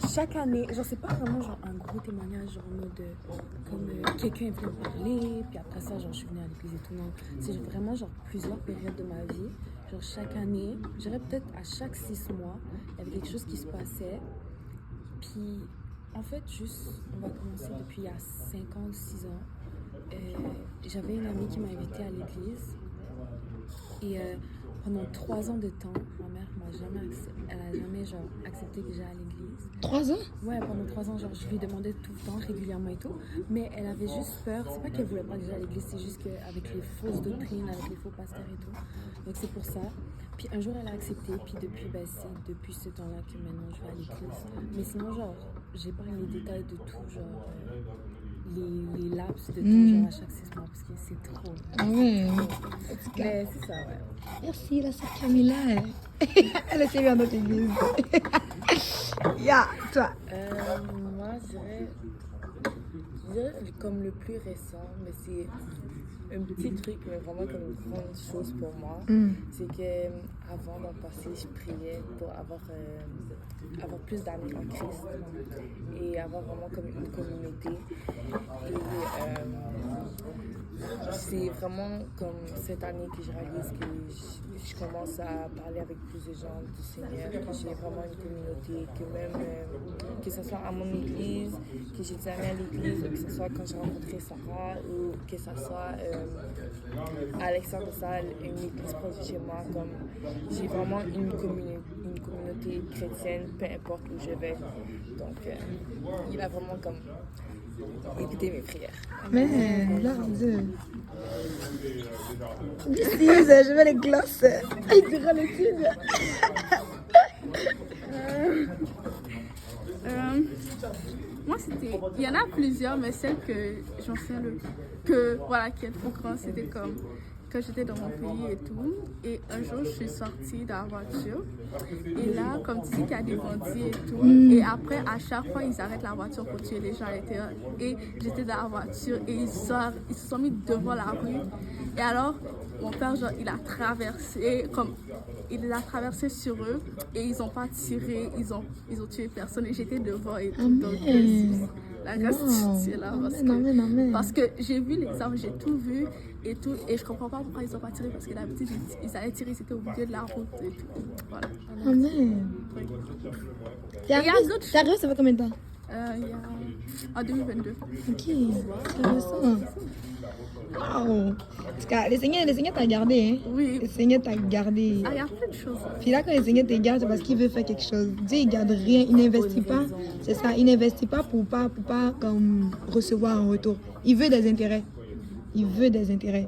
chaque année, genre c'est pas vraiment genre un gros témoignage genre en mode comme quelqu'un est venu me parler, puis après ça genre je suis venue à l'église et tout, non. C'est vraiment genre plusieurs périodes de ma vie. Genre chaque année, je dirais peut-être à chaque 6 mois, il y avait quelque chose qui se passait. Puis en fait juste, on va commencer depuis il y a 5 ans ou 6 ans. J'avais une amie qui m'a invitée à l'église. Et pendant 3 ans de temps, ma mère m'a jamais jamais genre accepté que j'aille à l'église. 3 ans? Ouais, pendant 3 ans, genre je lui demandais tout le temps, régulièrement et tout. Mais elle avait juste peur. C'est pas qu'elle voulait pas que j'aille à l'église, c'est juste qu'avec les fausses doctrines, avec les faux pasteurs et tout. Donc c'est pour ça. Puis un jour elle a accepté, puis depuis, ben, c'est depuis ce temps-là que maintenant je vais à l'église. Mais sinon, genre, j'ai pas les détails de tout, genre les laps de temps, genre à chaque 6 mois, parce que c'est trop. Ah ouais. Mais c'est ça, ouais. Merci, la sœur Camilla. Elle est bien dans notre église. Ya, toi. Moi, je dirais comme le plus récent, mais c'est un petit truc, mais vraiment comme une grande chose pour moi. C'est que avant d'en passer, je priais pour avoir plus d'amis en Christ et avoir vraiment comme une communauté. Et c'est vraiment comme cette année que je réalise que je commence à parler avec plus de gens du Seigneur, que j'ai vraiment une communauté, que même que ce soit à mon église, que j'ai des amis à l'église, ou que ce soit quand j'ai rencontré Sarah, ou que ce soit à Alexandre Salle, une église proche de chez moi, comme j'ai vraiment une communauté chrétienne, peu importe où je vais. Donc il a vraiment comme écouté mes prières. Mais là, je veux les glosses. Il dira le tube. Moi, il y en a plusieurs, mais celle que j'en sais qui est le plus grand, c'était comme quand j'étais dans mon pays et tout. Et un jour, je suis sortie dans la voiture. Et là, comme tu dis qu'il y a des bandits et tout. Et après, à chaque fois, ils arrêtent la voiture pour tuer les gens à l'intérieur. Et j'étais dans la voiture et ils se sont mis devant la rue. Et alors, mon père, genre, il a traversé sur eux et ils n'ont pas tiré, ils ont tué personne et j'étais devant et tout. Donc, la gratitude là parce que j'ai vu l'exemple, j'ai tout vu et tout, et je comprends pas pourquoi ils n'ont pas tiré, parce que d'habitude ils allaient tirer, c'était au milieu de la route et tout. Voilà. Amen. T'es arrivé, ça fait combien de temps? En 2022. Ok, intéressant. Wow. Parce que le Seigneur t'a gardé. Hein? Oui. Le Seigneur t'a gardé. Ah, il y a plein de choses. Puis là, quand le Seigneur te garde, c'est parce qu'il veut faire quelque chose. Dieu, il garde rien, il n'investit pas. C'est ça, il n'investit pas pour pas comme recevoir un retour. Il veut des intérêts. Il veut des intérêts.